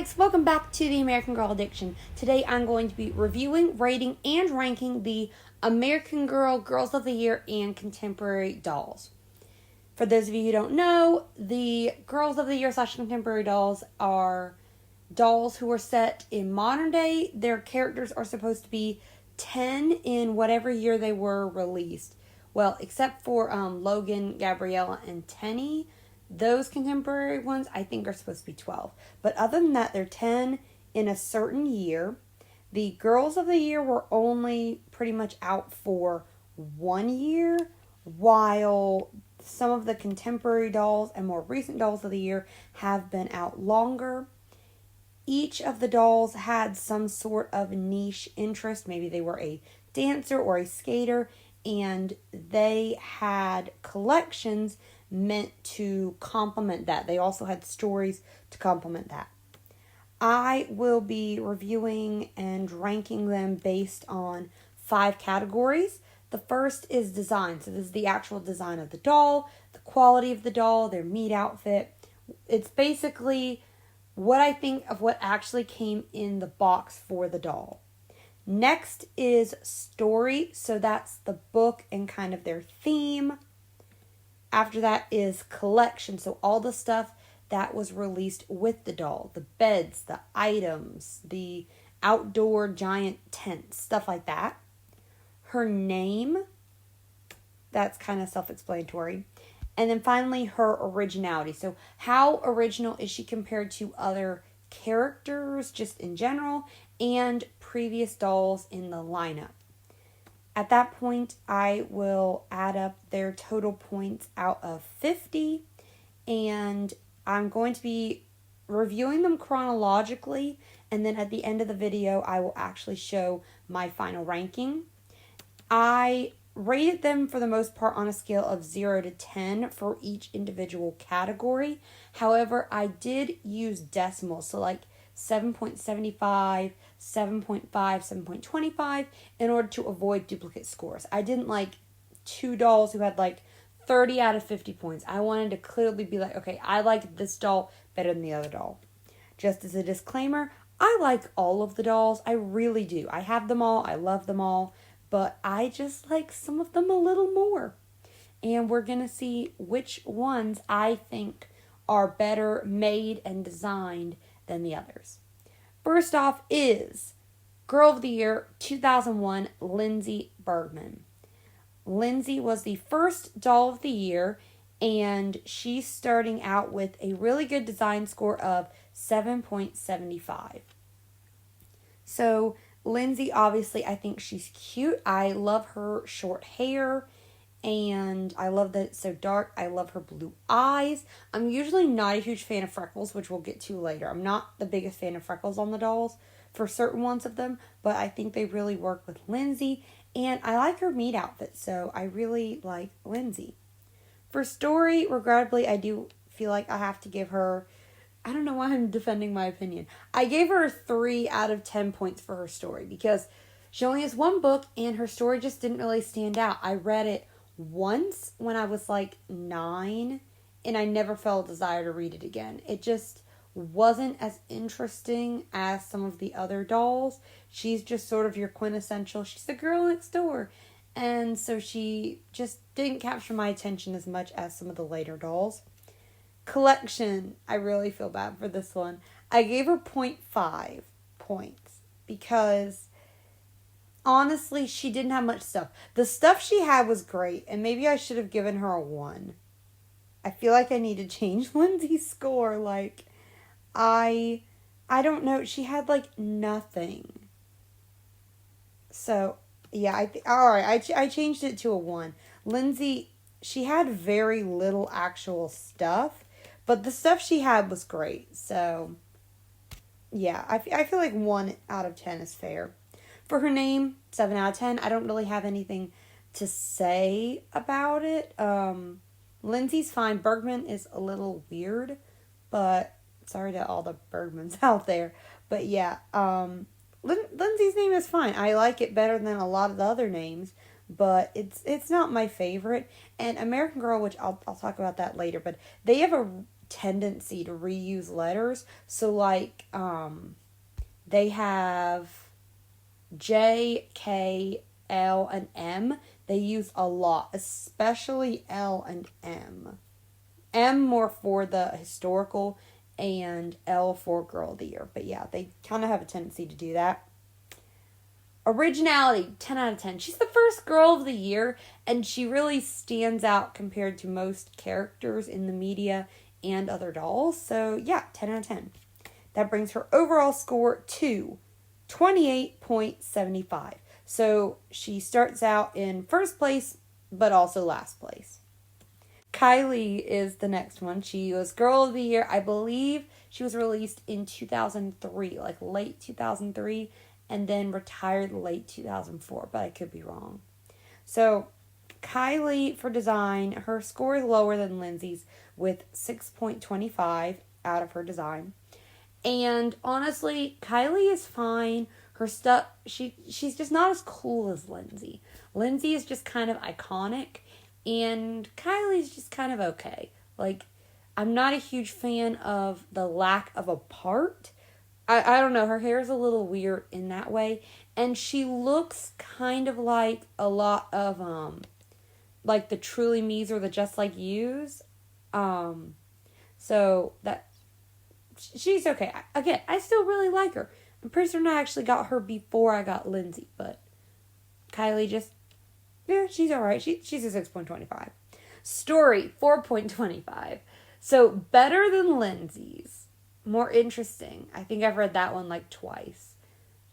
likes, welcome back to the American Girl Addiction. Today I'm going to be reviewing, rating, and ranking the American Girl Girls of the Year and Contemporary Dolls. For those of you who don't know, the Girls of the Year / Contemporary Dolls are dolls who are set in modern day. Their characters are supposed to be 10 in whatever year they were released. Well, except for Logan, Gabriella, and Tenny. Those contemporary ones, I think, are supposed to be 12. But other than that, they're 10 in a certain year. The Girls of the Year were only pretty much out for 1 year, while some of the contemporary dolls and more recent dolls of the year have been out longer. Each of the dolls had some sort of niche interest. Maybe they were a dancer or a skater, and they had collections meant to complement that. They also had stories to complement that. I will be reviewing and ranking them based on 5 categories. The first is design. So this is the actual design of the doll, the quality of the doll, their meat outfit. It's basically what I think of what actually came in the box for the doll. Next is story. So that's the book and kind of their theme. After that is collection, so all the stuff that was released with the doll. The beds, the items, the outdoor giant tents, stuff like that. Her name, that's kind of self-explanatory. And then finally, her originality. So how original is she compared to other characters just in general and previous dolls in the lineup? At that point, I will add up their total points out of 50, and I'm going to be reviewing them chronologically, and then at the end of the video, I will actually show my final ranking. I rated them for the most part on a scale of 0 to 10 for each individual category. However, I did use decimals, so like 7.75, 7.5, 7.25 in order to avoid duplicate scores. I didn't like 2 dolls who had like 30 out of 50 points. I wanted to clearly be like, okay, I like this doll better than the other doll. Just as a disclaimer, I like all of the dolls. I really do. I have them all. I love them all. But I just like some of them a little more. And we're going to see which ones I think are better made and designed than the others. First off is Girl of the Year 2001, Lindsay Bergman. Lindsay was the first doll of the year, and she's starting out with a really good design score of 7.75. So Lindsay, obviously, I think she's cute. I love her short hair, and I love that it's so dark. I love her blue eyes. I'm usually not a huge fan of freckles, which we'll get to later. I'm not the biggest fan of freckles on the dolls for certain ones of them, but I think they really work with Lindsay, and I like her meat outfit, so I really like Lindsay. For story, regrettably, I do feel like I have to give her, I don't know why I'm defending my opinion. I gave her 3 out of 10 points for her story because she only has 1 book and her story just didn't really stand out. I read it once when I was like 9 and I never felt a desire to read it again. It just wasn't as interesting as some of the other dolls. She's just sort of your quintessential, she's the girl next door. And so she just didn't capture my attention as much as some of the later dolls. Collection, I really feel bad for this one. I gave her 0.5 points because honestly, she didn't have much stuff. The stuff she had was great, and maybe I should have given her a 1. I feel like I need to change Lindsay's score. Like, I don't know. She had like nothing. So yeah, alright. I changed it to a 1. Lindsay, she had very little actual stuff, but the stuff she had was great. So yeah, I feel like 1 out of 10 is fair. For her name, 7 out of 10. I don't really have anything to say about it. Lindsay's fine. Bergman is a little weird, but sorry to all the Bergmans out there. But yeah, Lindsay's name is fine. I like it better than a lot of the other names, but it's not my favorite. And American Girl, which I'll talk about that later, but they have a tendency to reuse letters. So, like, they have J, K, L, and M. They use a lot, especially L and M. M more for the historical, and L for Girl of the Year. But yeah, they kind of have a tendency to do that. Originality, 10 out of 10. She's the first Girl of the Year, and she really stands out compared to most characters in the media and other dolls. So yeah, 10 out of 10. That brings her overall score to 28.75. So she starts out in first place, but also last place. Kylie is the next one. She was Girl of the Year. I believe she was released in 2003, like late 2003, and then retired late 2004, but I could be wrong. So Kylie, for design, her score is lower than Lindsay's with 6.25 out of her design. And honestly, Kylie is fine. Her stuff, she's just not as cool as Lindsay. Lindsay is just kind of iconic, and Kylie's just kind of okay. Like, I'm not a huge fan of the lack of a part. I don't know, her hair is a little weird in that way. And she looks kind of like a lot of, like the Truly Me's or the Just Like You's. So, that, she's okay. Again, I still really like her. I'm pretty certain I actually got her before I got Lindsay, but Kylie just, yeah, she's alright. She's a 6.25. Story, 4.25. So, better than Lindsay's. More interesting. I think I've read that one like twice.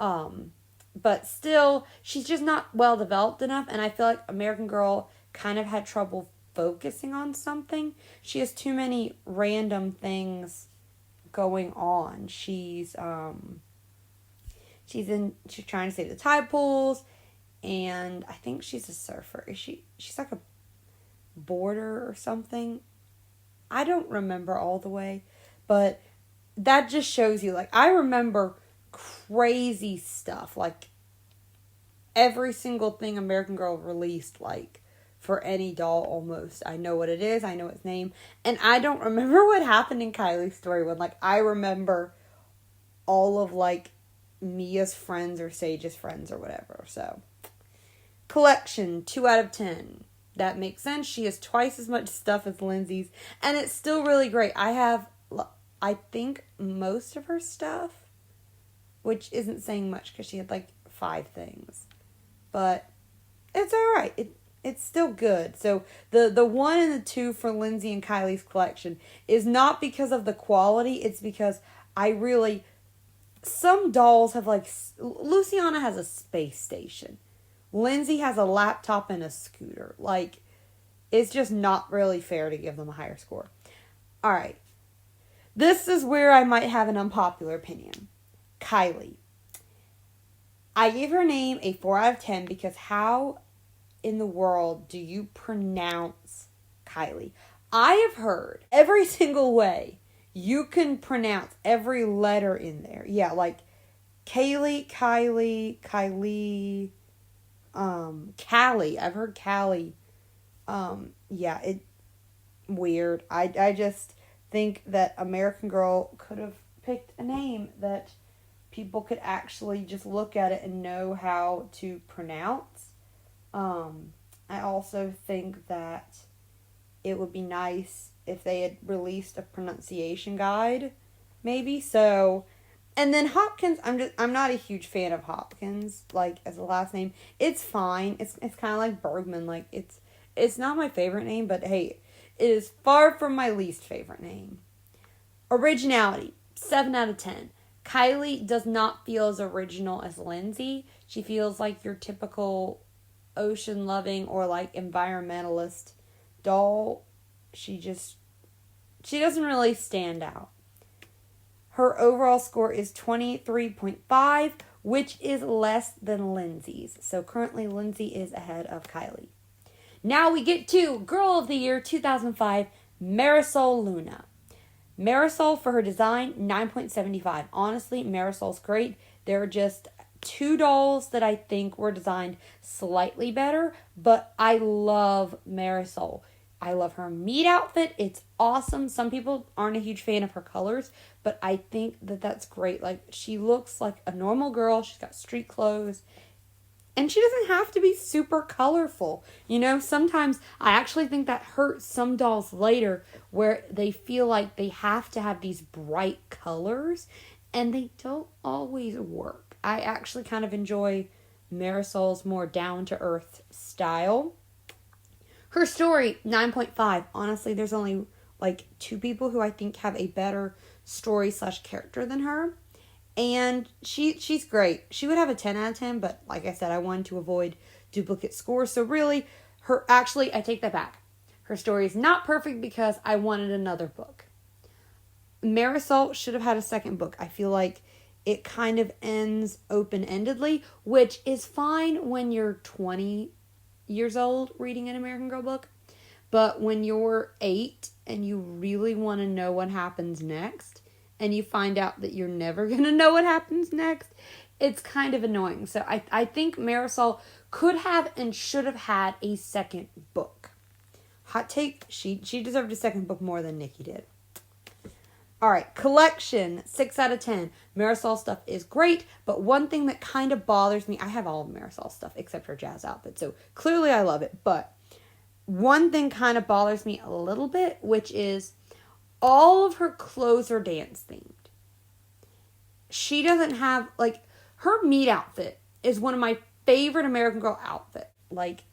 But still, she's just not well developed enough, and I feel like American Girl kind of had trouble focusing on something. She has too many random things going on. She's trying to save the tide pools, and I think she's a surfer. She's like a boarder or something. I don't remember all the way, but that just shows you, like, I remember crazy stuff, like every single thing American Girl released, like, for any doll almost. I know what it is, I know its name, and I don't remember what happened in Kylie's story when, like, I remember all of, like, Mia's friends or Sage's friends or whatever. So, collection, 2 out of 10. That makes sense. She has twice as much stuff as Lindsay's, and it's still really great. I have, I think, most of her stuff, which isn't saying much because she had like 5 things, but it's alright. It's still good. So the 1 and the 2 for Lindsay and Kylie's collection is not because of the quality, it's because some dolls have, like, Luciana has a space station. Lindsay has a laptop and a scooter. Like, it's just not really fair to give them a higher score. Alright. This is where I might have an unpopular opinion. Kylie. I gave her name a 4 out of 10 because how in the world do you pronounce Kylie? I have heard every single way you can pronounce every letter in there. Yeah, like Kylie, Callie. I've heard Callie. Yeah, weird. I just think that American Girl could have picked a name that people could actually just look at it and know how to pronounce. I also think that it would be nice if they had released a pronunciation guide, maybe. So, and then Hopkins, I'm not a huge fan of Hopkins, like, as a last name. It's fine. It's kind of like Bergman. Like, it's not my favorite name, but hey, it is far from my least favorite name. Originality, 7 out of 10. Kylie does not feel as original as Lindsay. She feels like your typical ocean-loving or, like, environmentalist doll. She doesn't really stand out. Her overall score is 23.5, which is less than Lindsay's. So currently Lindsay is ahead of Kylie. Now we get to Girl of the Year 2005, Marissa Luna. Marisol, for her design, 9.75. Honestly, Marisol's great. There are just 2 dolls that I think were designed slightly better, but I love Marisol. I love her meat outfit. It's awesome. Some people aren't a huge fan of her colors, but I think that that's great. Like, she looks like a normal girl. She's got street clothes. And she doesn't have to be super colorful. You know, sometimes I actually think that hurts some dolls later where they feel like they have to have these bright colors and they don't always work. I actually kind of enjoy Marisol's more down-to-earth style. Her story, 9.5. Honestly, there's only like 2 people who I think have a better story / character than her. And she's great. She would have a 10 out of 10, but like I said, I wanted to avoid duplicate scores. So really, I take that back. Her story is not perfect because I wanted another book. Marisol should have had a second book. I feel like it kind of ends open-endedly, which is fine when you're 20 years old reading an American Girl book. But when you're 8 and you really want to know what happens next, and you find out that you're never going to know what happens next, it's kind of annoying. So I think Marisol could have and should have had a second book. Hot take, she deserved a second book more than Nikki did. Alright, collection, 6 out of 10. Marisol stuff is great, but one thing that kind of bothers me, I have all of Marisol stuff except her jazz outfit, so clearly I love it, but one thing kind of bothers me a little bit, which is all of her clothes are dance themed. She doesn't have, like, her meat outfit is one of my favorite American Girl outfits. Like,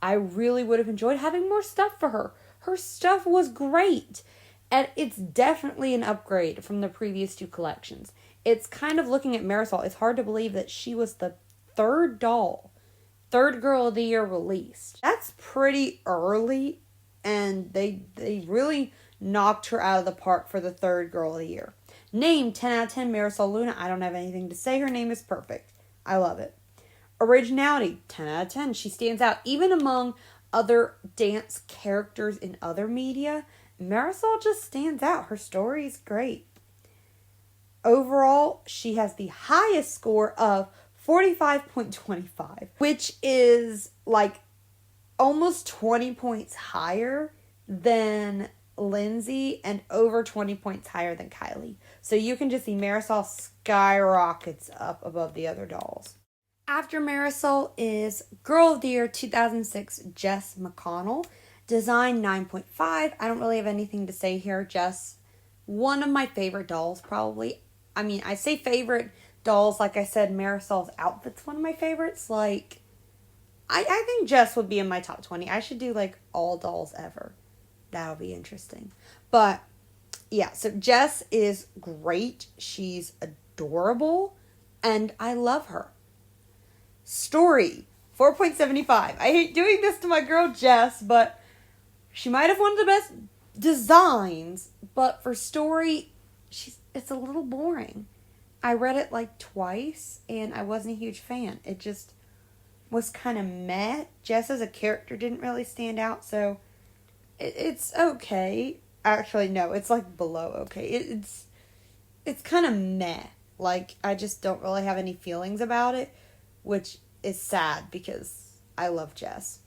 I really would have enjoyed having more stuff for her. Her stuff was great. And it's definitely an upgrade from the previous 2 collections. It's kind of looking at Marisol. It's hard to believe that she was the 3rd Girl of the Year released. That's pretty early. And they really knocked her out of the park for the 3rd Girl of the Year. Name, 10 out of 10, Marissa Luna. I don't have anything to say. Her name is perfect. I love it. Originality, 10 out of 10. She stands out even among other dance characters in other media. Marisol just stands out. Her story is great. Overall, she has the highest score of 45.25, which is like almost 20 points higher than Lindsay and over 20 points higher than Kylie. So you can just see Marisol skyrockets up above the other dolls. After Marisol is Girl of the Year 2006 Jess McConnell. Design 9.5. I don't really have anything to say here. Jess, one of my favorite dolls probably. I mean, I say favorite dolls, like I said, Marisol's outfit's one of my favorites. Like, I think Jess would be in my top 20. I should do like all dolls ever. That'll be interesting. But yeah, so Jess is great. She's adorable. And I love her. Story, 4.75. I hate doing this to my girl Jess, but she might have one of the best designs. But for story, it's a little boring. I read it like twice, and I wasn't a huge fan. It just was kind of meh. Jess as a character didn't really stand out, so it's okay. Actually, no, it's like below okay. It's kind of meh. Like, I just don't really have any feelings about it, which is sad because I love Jess.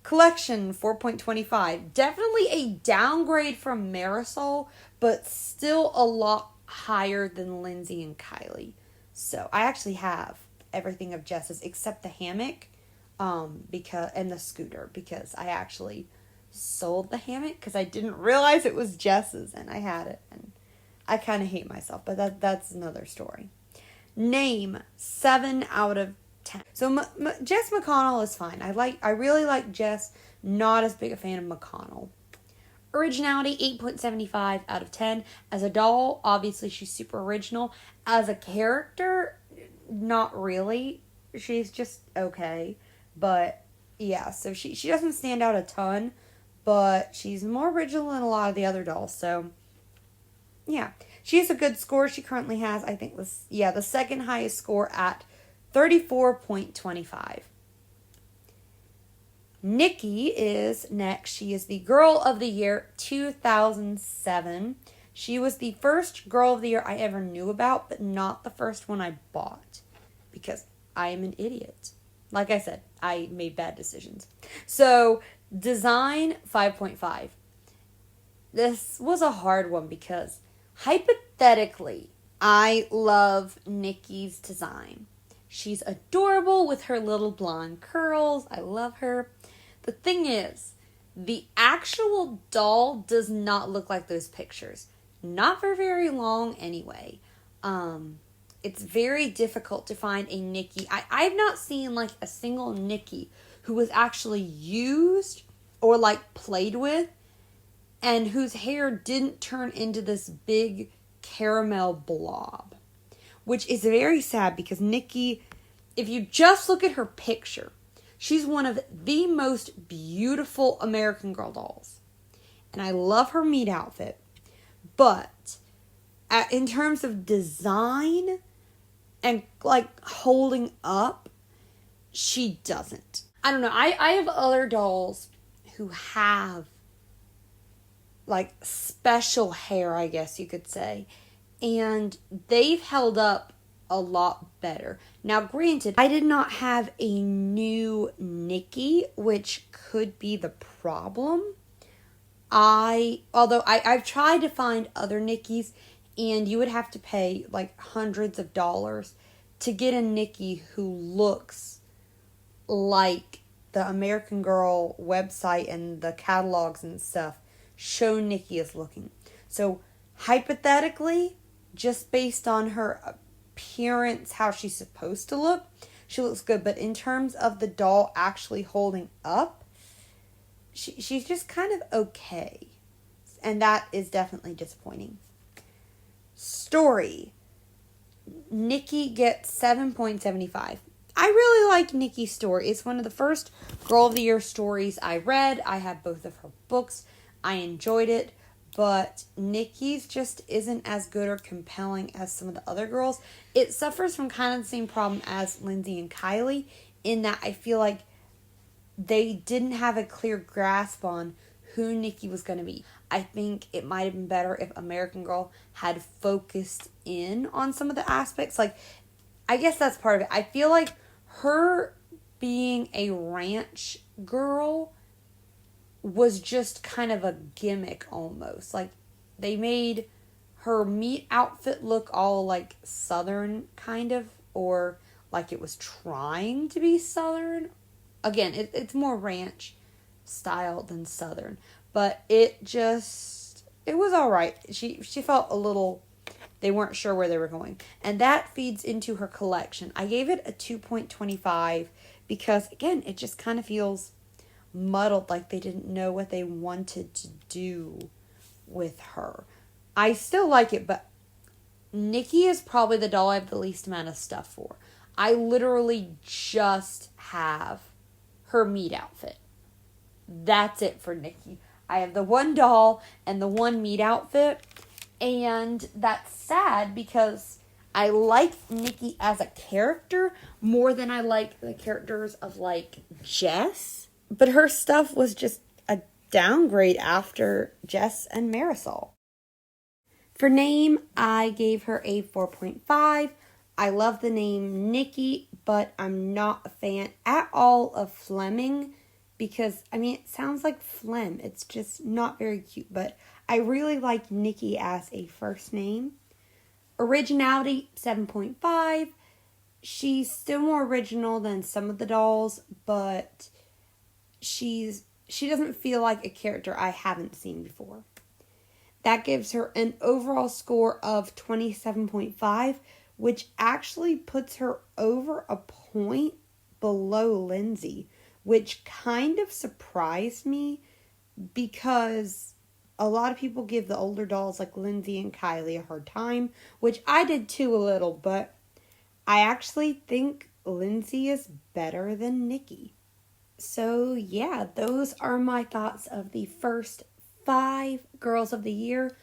Collection, 4.25. Definitely a downgrade from Marisol, but still a lot higher than Lindsay and Kylie. So, I actually have everything of Jess's except the hammock and the scooter, because I actually sold the hammock because I didn't realize it was Jess's and I had it, and I kind of hate myself, but that's another story. Name, 7 out of 10. So Jess McConnell is fine. I really like Jess. Not as big a fan of McConnell. Originality, 8.75 out of 10. As a doll, obviously she's super original. As a character, not really. She's just okay. But yeah, so she doesn't stand out a ton, but she's more original than a lot of the other dolls. So yeah, she has a good score. She currently has, I think, the second highest score at 34.25. Nikki is next. She is the Girl of the Year 2007. She was the first Girl of the Year I ever knew about, but not the first one I bought, because I am an idiot. Like I said, I made bad decisions. So Design, 5.5. This was a hard one because hypothetically, I love Nikki's design. She's adorable with her little blonde curls. I love her. The thing is, the actual doll does not look like those pictures. Not for very long anyway. It's very difficult to find a Nikki. I've not seen like a single Nikki who was actually used or like played with and whose hair didn't turn into this big caramel blob. Which is very sad because Nikki, if you just look at her picture, she's one of the most beautiful American Girl dolls. And I love her meat outfit. But in terms of design and like holding up, she doesn't. I don't know. I have other dolls who have like special hair, I guess you could say. And they've held up a lot better. Now, granted, I did not have a new Nikki, which could be the problem. Although I've tried to find other Nikkis, and you would have to pay like hundreds of dollars to get a Nikki who looks like the American Girl website and the catalogs and stuff show Nikki is looking. So, hypothetically, just based on her appearance, how she's supposed to look, she looks good. But in terms of the doll actually holding up, she's just kind of okay. And that is definitely disappointing. Story. Nikki gets 7.75. I really like Nikki's story. It's one of the first Girl of the Year stories I read. I have both of her books. I enjoyed it. But Nikki's just isn't as good or compelling as some of the other girls. It suffers from kind of the same problem as Lindsay and Kylie, in that I feel like they didn't have a clear grasp on who Nikki was going to be. I think it might have been better if American Girl had focused in on some of the aspects. Like, I guess that's part of it. I feel like her being a ranch girl was just kind of a gimmick almost. Like, they made her meat outfit look all like Southern kind of, or like it was trying to be Southern. Again, it's more ranch style than Southern, but it was alright. She felt a little, they weren't sure where they were going, and that feeds into her collection. I gave it a 2.25 because, again, it just kind of feels muddled, like they didn't know what they wanted to do with her. I still like it, but Nikki is probably the doll I have the least amount of stuff for. I literally just have her meat outfit. That's it for Nikki. I have the one doll and the one meat outfit, and that's sad because I like Nikki as a character more than I like the characters of like Jess. But her stuff was just a downgrade after Jess and Marisol. For name, I gave her a 4.5. I love the name Nikki, but I'm not a fan at all of Fleming because, I mean, it sounds like phlegm. It's just not very cute, but I really like Nikki as a first name. Originality, 7.5. She's still more original than some of the dolls, but she doesn't feel like a character I haven't seen before. That gives her an overall score of 27.5, which actually puts her over a point below Lindsay, which kind of surprised me because a lot of people give the older dolls like Lindsay and Kylie a hard time, which I did too a little, but I actually think Lindsay is better than Nikki. So yeah, those are my thoughts of the first 5 Girls of the Year.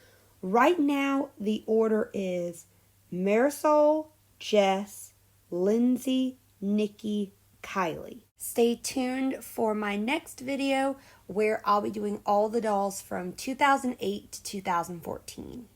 Right now, the order is Marisol, Jess, Lindsay, Nikki, Kylie. Stay tuned for my next video where I'll be doing all the dolls from 2008 to 2014.